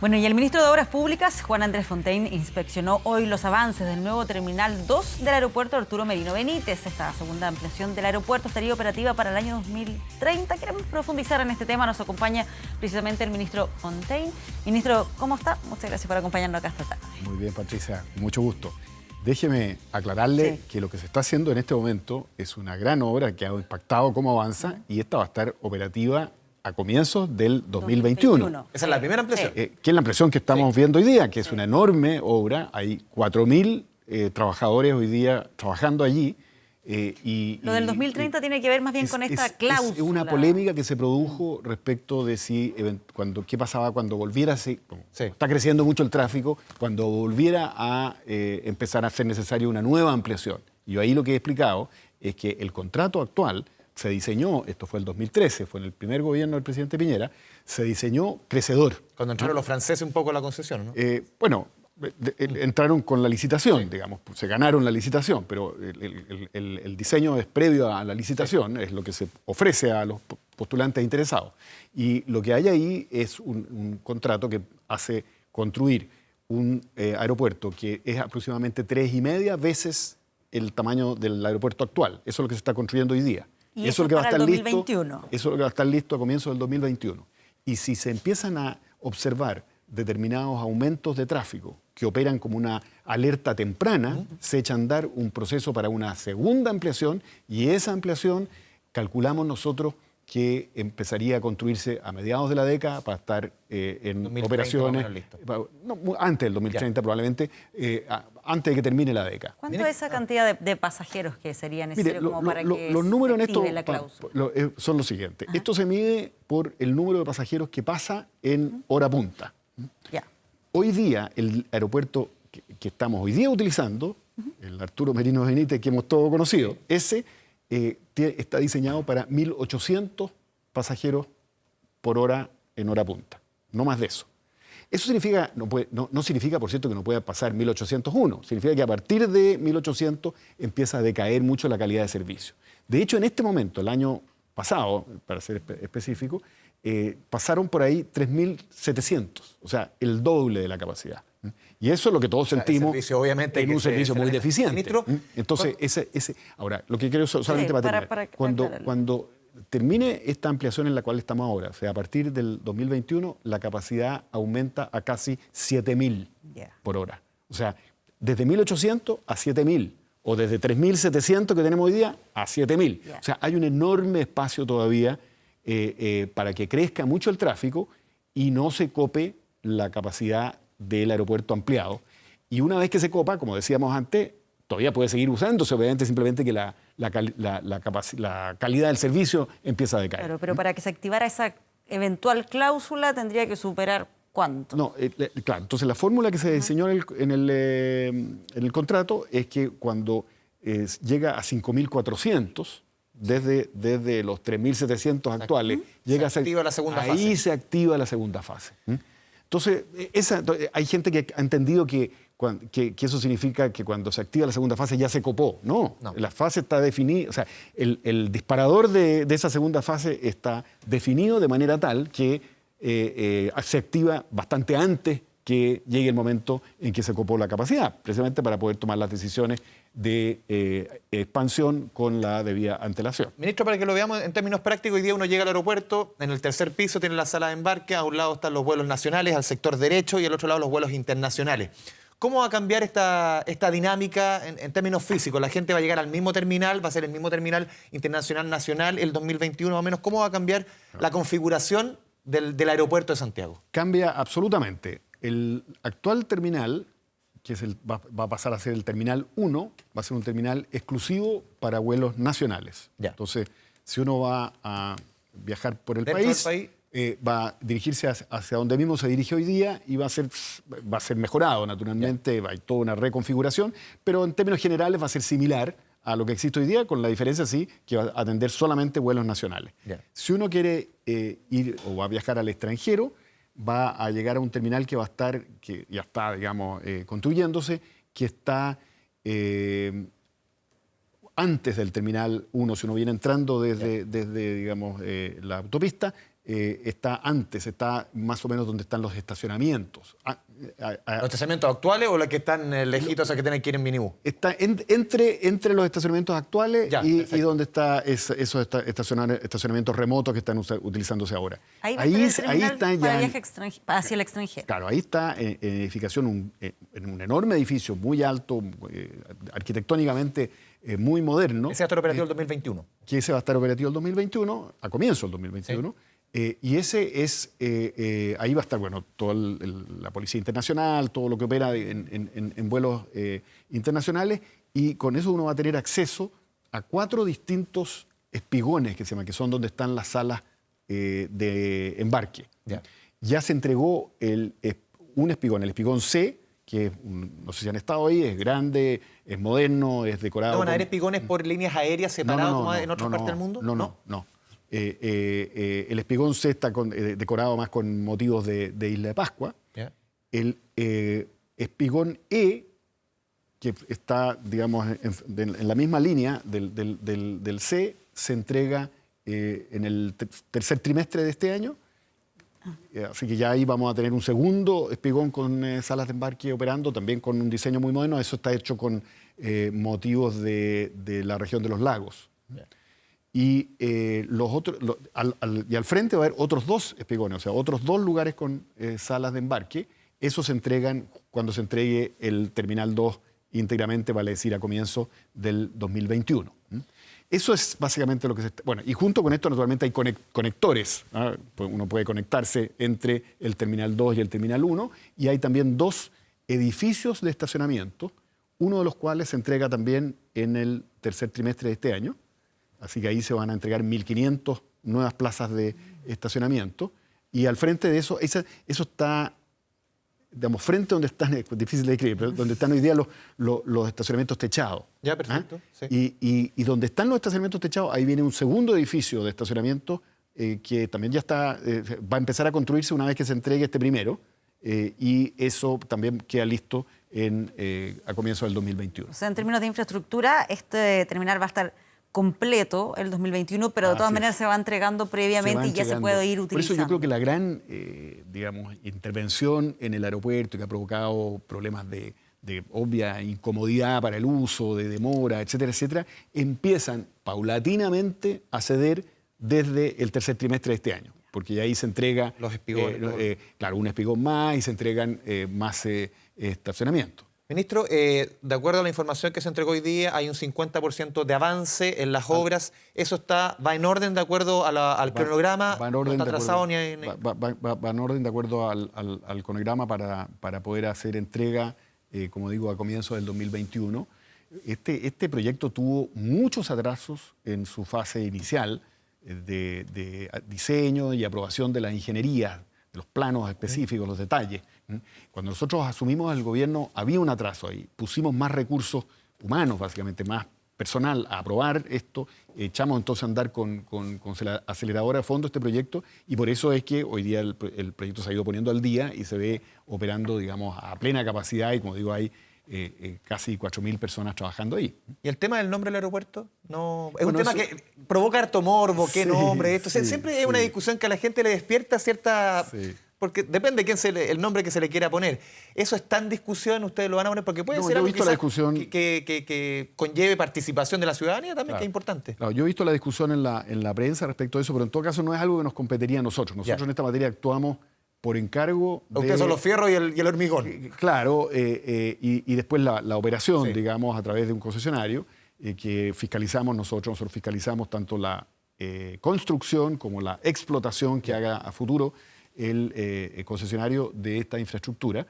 Bueno, y el ministro de Obras Públicas, Juan Andrés Fontaine, inspeccionó hoy los avances del nuevo Terminal 2 del aeropuerto Arturo Merino Benítez. Esta segunda ampliación del aeropuerto estaría operativa para el año 2030. Queremos profundizar en este tema. Nos acompaña precisamente el ministro Fontaine. Ministro, ¿cómo está? Muchas gracias por acompañarnos acá esta tarde. Muy bien, Patricia, mucho gusto. Déjeme aclararle que lo que se está haciendo en este momento es una gran obra que ha impactado cómo avanza y esta va a estar operativa a comienzos del 2021. Esa es la primera ampliación. Que es la ampliación que estamos viendo hoy día, que es una enorme obra. Hay 4.000 trabajadores hoy día trabajando allí. Lo del 2030 tiene que ver más bien con esta cláusula. Es una polémica que se produjo respecto de si qué pasaba cuando volviera, está creciendo mucho el tráfico, cuando volviera a empezar a ser necesaria una nueva ampliación. Y yo ahí lo que he explicado es que el contrato actual se diseñó, esto fue el 2013, fue en el primer gobierno del presidente Piñera, se diseñó crecedor. Cuando entraron los franceses un poco a la concesión, ¿no? Bueno, entraron con la licitación, digamos, se ganaron la licitación, pero el diseño es previo a la licitación, es lo que se ofrece a los postulantes interesados. Y lo que hay ahí es un contrato que hace construir un aeropuerto que es aproximadamente 3,5 veces el tamaño del aeropuerto actual. Eso es lo que se está construyendo hoy día. ¿Y eso es para el 2021? Eso es lo que va a estar listo a comienzos del 2021. Y si se empiezan a observar determinados aumentos de tráfico que operan como una alerta temprana, se echa a andar un proceso para una segunda ampliación y esa ampliación calculamos nosotros que empezaría a construirse a mediados de la década para estar en 2030, operaciones, antes del 2030 probablemente, antes de que termine la década. ¿Cuánto es esa cantidad de pasajeros que sería necesario como para que los números en esto la cláusula? Son los siguientes. Esto se mide por el número de pasajeros que pasa en hora punta. Ya. Hoy día, el aeropuerto que estamos hoy día utilizando, el Arturo Merino Benítez que hemos todos conocido, ese está diseñado para 1.800 pasajeros por hora en hora punta, no más de eso. Eso significa, no significa, por cierto, que no pueda pasar 1.801, significa que a partir de 1.800 empieza a decaer mucho la calidad de servicio. De hecho, en este momento, el año pasado, para ser específico, pasaron por ahí 3.700, o sea, el doble de la capacidad. Y eso es lo que todos sentimos, el servicio, obviamente, en un servicio muy deficiente. Ministro, entonces, ahora, lo que quiero solamente para terminar, cuando termine esta ampliación en la cual estamos ahora, o sea, a partir del 2021, la capacidad aumenta a casi 7.000 por hora. O sea, desde 1.800 a 7.000, o desde 3.700 que tenemos hoy día a 7.000. O sea, hay un enorme espacio todavía para que crezca mucho el tráfico y no se cope la capacidad del aeropuerto ampliado. Y una vez que se copa, como decíamos antes, todavía puede seguir usándose, obviamente, simplemente que la calidad del servicio empieza a decaer. Claro, pero para que se activara esa eventual cláusula tendría que superar ¿cuánto? No, claro, entonces la fórmula que se diseñó en el contrato es que cuando llega a 5.400, desde los 3.700 actuales, llega se activa la segunda fase. Ahí se activa la segunda fase. Entonces, hay gente que ha entendido que eso significa que cuando se activa la segunda fase ya se copó. No. La fase está definida, o sea, el disparador de esa segunda fase está definido de manera tal que se activa bastante antes que llegue el momento en que se copó la capacidad, precisamente para poder tomar las decisiones de expansión con la debida antelación. Ministro, para que lo veamos en términos prácticos, hoy día uno llega al aeropuerto, en el tercer piso tiene la sala de embarque, a un lado están los vuelos nacionales, al sector derecho, y al otro lado los vuelos internacionales. ¿Cómo va a cambiar esta dinámica en términos físicos? ¿La gente va a llegar al mismo terminal? ¿Va a ser el mismo terminal internacional-nacional el 2021 más o menos? ¿Cómo va a cambiar la configuración del aeropuerto de Santiago? Cambia absolutamente. El actual terminal, que va a pasar a ser el terminal 1, va a ser un terminal exclusivo para vuelos nacionales. Entonces, si uno va a viajar por el país, va a dirigirse hacia donde mismo se dirige hoy día y va a ser mejorado, naturalmente. Hay toda una reconfiguración, pero en términos generales va a ser similar a lo que existe hoy día, con la diferencia, sí, que va a atender solamente vuelos nacionales. Si uno quiere ir o va a viajar al extranjero, va a llegar a un terminal que ya está, digamos, construyéndose, que está antes del terminal 1, si uno viene entrando desde digamos, la autopista, está antes, está más o menos donde están los estacionamientos. ¿Los estacionamientos actuales o los que están lejitos, o sea, que tienen que ir en minibús? Está entre los estacionamientos actuales y donde está esos estacionamientos remotos que están utilizándose ahora. Ahí está ya hacia el extranjero. Claro, ahí está en edificación, en un enorme edificio muy alto, arquitectónicamente muy moderno. Ese va a estar operativo el 2021. Que ese va a estar operativo el 2021, a comienzo del 2021. Sí. Y ese es, ahí va a estar, bueno, toda la Policía Internacional, todo lo que opera en vuelos internacionales, y con eso uno va a tener acceso a 4 distintos espigones, que se llaman, que son donde están las salas de embarque. Yeah. Ya se entregó un espigón, el espigón C, que es no sé si han estado ahí, es grande, es moderno, es decorado. ¿No van a haber espigones por líneas aéreas separados como en otras partes del mundo? No. El espigón C está decorado más con motivos de Isla de Pascua. Yeah. El espigón E, que está, digamos, en la misma línea del C, se entrega en el tercer trimestre de este año. Así que ya ahí vamos a tener un segundo espigón con salas de embarque operando, también con un diseño muy moderno. Eso está hecho con motivos de la región de los lagos. Yeah. Y, y al frente va a haber otros 2 espigones, o sea, otros 2 lugares con salas de embarque. Esos se entregan cuando se entregue el Terminal 2 íntegramente, vale decir, a comienzo del 2021. Eso es básicamente lo que se está... Bueno, y junto con esto, naturalmente, hay conectores. ¿Ah? Uno puede conectarse entre el Terminal 2 y el Terminal 1, y hay también 2 edificios de estacionamiento, uno de los cuales se entrega también en el tercer trimestre de este año. Así que ahí se van a entregar 1.500 nuevas plazas de estacionamiento. Y al frente de eso, eso está, digamos, frente donde están, es difícil de describir, pero donde están hoy día los estacionamientos techados. Ya, perfecto. ¿Ah? Sí. Y donde están los estacionamientos techados, ahí viene un segundo edificio de estacionamiento que también ya está, va a empezar a construirse una vez que se entregue este primero. Y eso también queda listo a comienzos del 2021. O sea, en términos de infraestructura, este terminal va a estar completo el 2021, pero de todas maneras se va entregando previamente y ya se puede ir utilizando. Por eso yo creo que la gran, digamos, intervención en el aeropuerto que ha provocado problemas de obvia incomodidad para el uso, de demora, etcétera, etcétera, empiezan paulatinamente a ceder desde el tercer trimestre de este año, porque ya ahí se entrega los espigones, claro, un espigón más y se entregan más estacionamientos. Ministro, de acuerdo a la información que se entregó hoy día, hay un 50% de avance en las obras. ¿Eso va en orden de acuerdo al cronograma? ¿No está atrasado ni...? Va en orden de acuerdo al cronograma para poder hacer entrega, como digo, a comienzos del 2021. Este proyecto tuvo muchos atrasos en su fase inicial de diseño y aprobación de la ingeniería, de los planos específicos, los detalles. Cuando nosotros asumimos el gobierno había un atraso ahí. Pusimos más recursos humanos, básicamente, más personal a aprobar esto. Echamos entonces a andar con la aceleradora a fondo este proyecto y por eso es que hoy día el proyecto se ha ido poniendo al día y se ve operando, digamos, a plena capacidad y, como digo, hay casi 4.000 personas trabajando ahí. ¿Y el tema del nombre del aeropuerto? No, es un tema que provoca harto morbo, ¿qué nombre? Esto, siempre es una discusión que a la gente le despierta cierta... Sí. Porque depende de el nombre que se le quiera poner. ¿Eso está en discusión? ¿Ustedes lo van a poner? Porque puede ser algo que conlleve participación de la ciudadanía también, que es importante. Claro, yo he visto la discusión en la prensa respecto a eso, pero en todo caso no es algo que nos competiría a nosotros. Nosotros en esta materia actuamos por encargo de... Ustedes son los fierros y el hormigón. Claro, y después la operación, digamos, a través de un concesionario que fiscalizamos nosotros. Nosotros fiscalizamos tanto la construcción como la explotación que haga a futuro el concesionario de esta infraestructura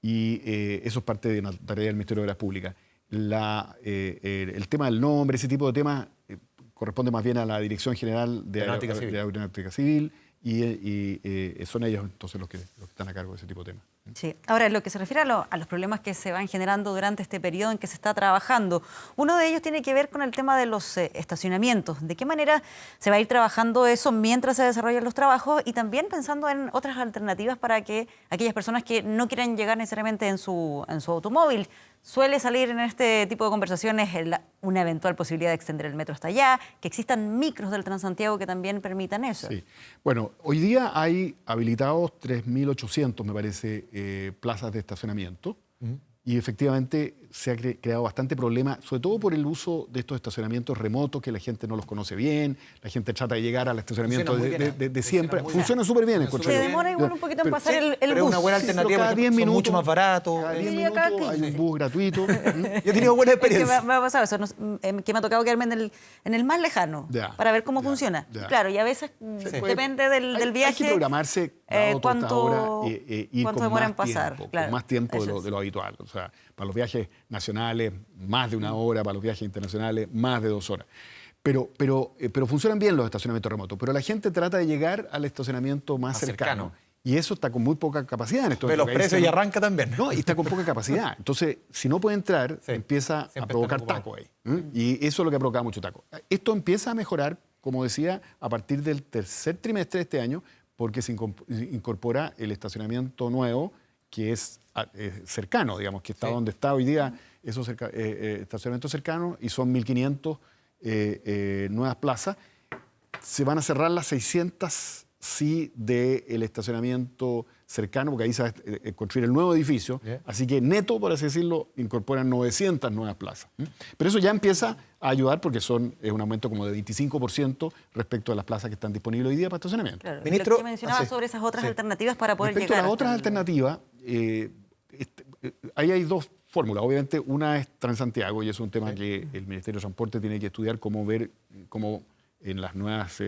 y eso es parte de una tarea del Ministerio de Obras Públicas. El tema del nombre, ese tipo de temas, corresponde más bien a la Dirección General de Aeronáutica Civil y son ellos entonces los que están a cargo de ese tipo de temas. Sí. Ahora, en lo que se refiere a los problemas que se van generando durante este periodo en que se está trabajando, uno de ellos tiene que ver con el tema de los estacionamientos. ¿De qué manera se va a ir trabajando eso mientras se desarrollan los trabajos y también pensando en otras alternativas para que aquellas personas que no quieran llegar necesariamente en su automóvil? Suele salir en este tipo de conversaciones una eventual posibilidad de extender el metro hasta allá, que existan micros del Transantiago que también permitan eso. Sí. Bueno, hoy día hay habilitados 3.800, me parece, plazas de estacionamiento. Y efectivamente se ha creado bastante problema, sobre todo por el uso de estos estacionamientos remotos, que la gente no los conoce bien, la gente trata de llegar al estacionamiento de siempre. Funciona súper bien. Se demora igual un poquito en pasar el bus. Pero es una buena alternativa cada 10 minutos, mucho más barato. Cada 10 minutos hay un bus gratuito. Yo he tenido buena experiencia. Me ha pasado eso, que me ha tocado quedarme en el más lejano para ver cómo funciona. Ya. Claro, y a veces depende del viaje. Hay que programarse cuánto demora en pasar. Con más tiempo de lo habitual. O sea, para los viajes nacionales, más de 1 hora, para los viajes internacionales, más de 2 horas. Pero funcionan bien los estacionamientos remotos, pero la gente trata de llegar al estacionamiento más cercano. Y eso está con muy poca capacidad en estos Ve los precios y arranca también. No, y está con poca capacidad. Entonces, si no puede entrar, empieza a provocar taco ahí. Y eso es lo que ha provocado mucho taco. Esto empieza a mejorar, como decía, a partir del tercer trimestre de este año, porque se incorpora el estacionamiento nuevo, que es cercano, digamos, que está donde está hoy día esos estacionamientos cercanos, y son 1.500 nuevas plazas. Se van a cerrar las 600 del estacionamiento cercano, porque ahí se va a construir el nuevo edificio. Así que neto, por así decirlo, incorporan 900 nuevas plazas. Pero eso ya empieza a ayudar porque es un aumento como de 25% respecto a las plazas que están disponibles hoy día para estacionamiento. Claro. Ministro, que mencionaba sobre esas otras alternativas para poder respecto llegar. A las otras alternativas, ahí hay 2 fórmulas. Obviamente, una es Transantiago, y es un tema que el Ministerio de Transporte tiene que estudiar, cómo en las nuevas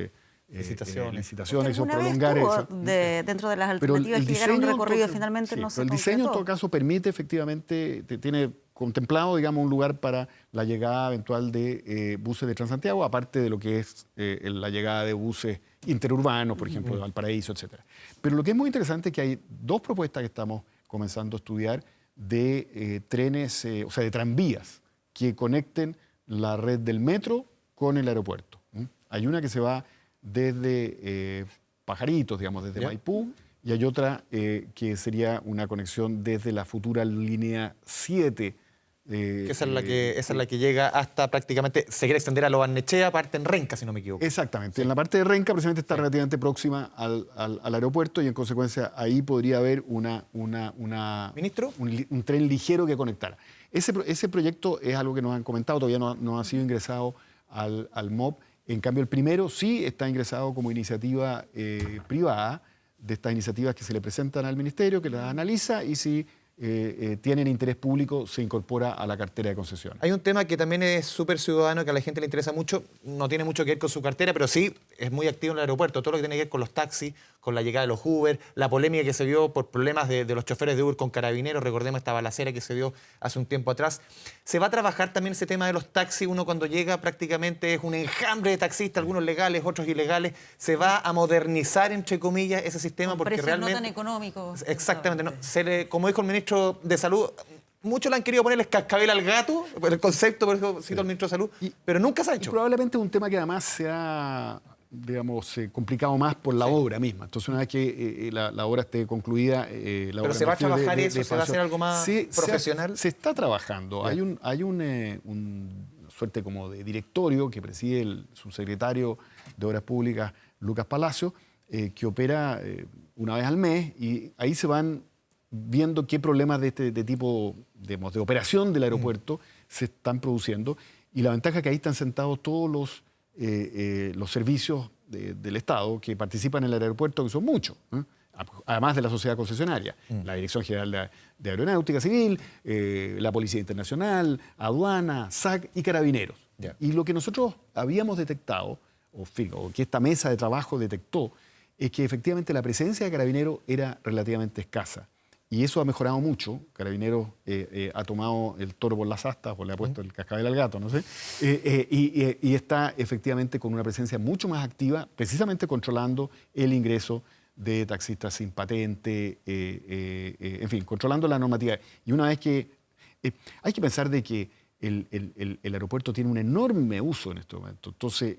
licitaciones o prolongar eso. Dentro de las alternativas que llegaron a un recorrido finalmente no se el diseño en todo caso permite efectivamente, tiene contemplado, digamos, un lugar para la llegada eventual de buses de Transantiago, aparte de lo que es la llegada de buses interurbanos, por ejemplo, de Valparaíso, etc. Pero lo que es muy interesante es que hay 2 propuestas que estamos comenzando a estudiar de trenes, o sea, de tranvías, que conecten la red del metro con el aeropuerto. Hay una que se va desde Pajaritos, digamos, desde Maipú, y hay otra que sería una conexión desde la futura línea 7. Esa es la que llega hasta prácticamente, se quiere extender a Lo Barnechea, parte en Renca, si no me equivoco. Exactamente. En la parte de Renca precisamente está relativamente próxima al aeropuerto, y en consecuencia ahí podría haber ¿Ministro? un tren ligero que conectara. Ese proyecto es algo que nos han comentado, todavía no ha sido ingresado al MOP. En cambio, el primero sí está ingresado como iniciativa privada, de estas iniciativas que se le presentan al Ministerio, que las analiza, y si tienen interés público, se incorpora a la cartera de concesiones. Hay un tema que también es súper ciudadano, que a la gente le interesa mucho, no tiene mucho que ver con su cartera, pero sí es muy activo en el aeropuerto, todo lo que tiene que ver con los taxis, con la llegada de los Uber, la polémica que se vio por problemas de los choferes de Uber con carabineros, recordemos esta balacera que se dio hace un tiempo atrás. ¿Se va a trabajar también ese tema de los taxis? Uno cuando llega prácticamente es un enjambre de taxistas, algunos legales, otros ilegales. ¿Se va a modernizar, entre comillas, ese sistema? Con porque realmente no tan económicos. Exactamente. No, como dijo el ministro de Salud, muchos le han querido ponerles cascabel al gato, por el concepto, por eso cito al ministro de Salud, pero nunca se ha hecho. Y probablemente es un tema que además se ha, digamos, complicado más por la obra misma. Entonces, una vez que la obra esté concluida... ¿Pero se va a trabajar eso? ¿Se va a hacer algo más profesional? Se está trabajando. Hay una suerte como de directorio que preside el subsecretario de Obras Públicas, Lucas Palacio, que opera una vez al mes, y ahí se van viendo qué problemas de este tipo, digamos, de operación del aeropuerto se están produciendo. Y la ventaja es que ahí están sentados todos los servicios del Estado que participan en el aeropuerto, que son muchos, además de la sociedad concesionaria, la Dirección General de Aeronáutica Civil, la Policía Internacional, Aduana, SAC y Carabineros. Y lo que nosotros habíamos detectado, o que esta mesa de trabajo detectó, es que efectivamente la presencia de Carabineros era relativamente escasa. Y eso ha mejorado mucho. Carabineros ha tomado el toro por las astas, o le ha puesto el cascabel al gato, no sé. Y está efectivamente con una presencia mucho más activa, precisamente controlando el ingreso de taxistas sin patente, en fin, controlando la normativa. Y una vez que... hay que pensar de que el aeropuerto tiene un enorme uso en este momento. Entonces,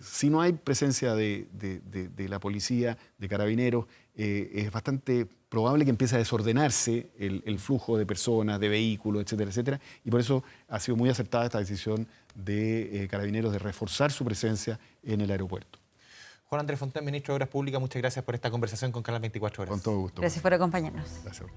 si no hay presencia de la policía, de carabineros, es bastante probable que empiece a desordenarse el flujo de personas, de vehículos, etcétera, etcétera. Y por eso ha sido muy acertada esta decisión de Carabineros de reforzar su presencia en el aeropuerto. Juan Andrés Fontén, ministro de Obras Públicas, muchas gracias por esta conversación con Canal 24 Horas. Con todo gusto. Gracias por acompañarnos. Gracias a usted.